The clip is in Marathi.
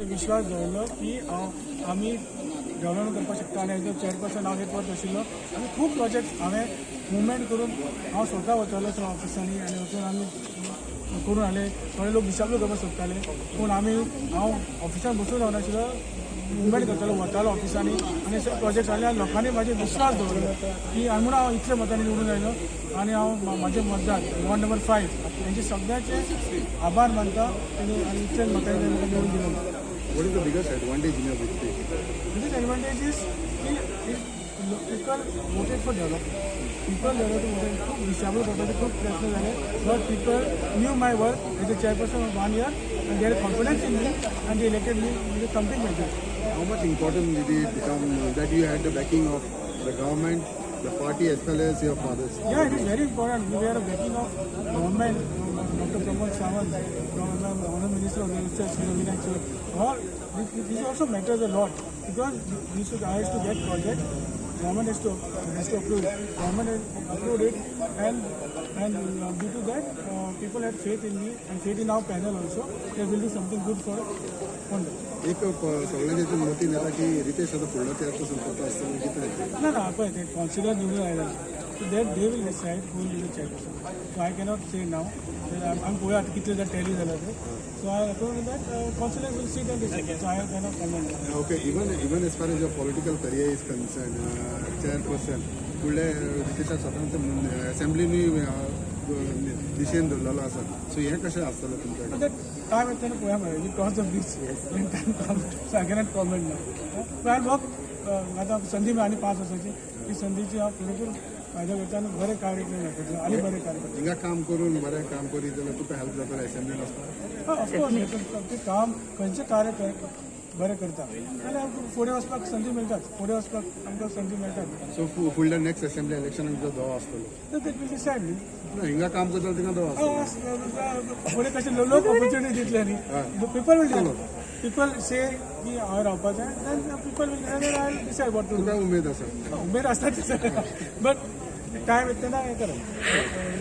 विश्वास दवरलो की आमी डेव्हलपमेंट करपाक शकता आनी एज अ चेअरपर्सन हांव एक वर्स आशिल्लो आनी खूब प्रोजेक्ट हांवें मुवमेंट करून हांव स्वता वतालो थंय ऑफिसांनी आनी वचून आमी करून हाडले. थोडे लोक हिसाब करपाक सोदताले पूण हांव ऑफिसान बसून रावनाशिल्लो, मुवमेंट करतालो, वतालो ऑफिसांनी आनी सगळे प्रोजेक्ट हाडले आनी लोकांनी म्हाजे विश्वास दवरलो की म्हणून हांव इतले मतांनी निवडून आयलो आनी हांव म्हाजे मतदार वॉर्ड नंबर 5 तेंचे सगळ्यांचे आभार मानता तेणी आनी इतले मतांनी निवडून दिलो. What is the biggest advantage in your victory? Biggest advantage is people voted for development. People voted खूप विशाबळ करपाचे खूप प्रयत्न झाले. But people knew my work as a chairperson of 1 year and they had confidence in me and they elected me with a something measure. How much important did it become that you had the backing of the government, the party as well as your fathers? Yeah, it is very important. We had a backing of government, Dr. Pramod Sawant, Honorable Minister of Agriculture, Sri Ravi Naik. All this also matters a lot because I used to get projects. Government has to approve. Government has approved it, and due to that, people had faith in me and faith in our panel also. They will do something good for Honda. एक सगळ्यांच्या मतीन येता की रितेश आता फुडलो चेअरपर्सन करता आसतना कितें ना पळय ते कॉन्सिलर निवडून आयला so that they will decide who will be the chairperson. So I cannot say नाव आमी पळोवया आतां कितले जर टॅली जाल्यार ते. So I according to that councillor will sit and decide. So I cannot comment. Okay, even as far as your political career is concerned, chairperson, फुडले रितेशाक स्वतंत्र असेंब्लीनी दिशेन दवरलेलो आसा. सो हें कशें आसतलें तुमच्या But time at the point, we cross the bridge. When time comes, so I cannot comment now. So I work. आता संधी मेळ्ळी 5 वर्साची ही संधीची हांव पुरेपूर फायदो घेता आनी बरें कार्यक्रम करता आनी बरें कार्य करता. हिंगा काम करून बरें काम करी जाल्यार तुका हेल्प जाता असेंब्लीन वचपाक. ऑफकोर्स ते काम खंयचें कार्य बरें करता जाल्यार फुडें वचपाक संदी मेळटाच. फुडें वचपाक आमकां संदी मेळटा. सो फुडल्या नेक्स्ट असेंब्ली इलेक्शनाक जो दो आसतलो तर ते विल डिसायड न्ही. हिंगा काम करता थिंगा दो आसतलो. फुडें कशें लोक ऑपॉर्च्युनिटी दितले न्ही. पीपल वील पीपल से की हांव रावपाचें then people will I decide what to do. तुका उमेद आसा? उमेद आसता बट टायम येता तेन्ना हें करप.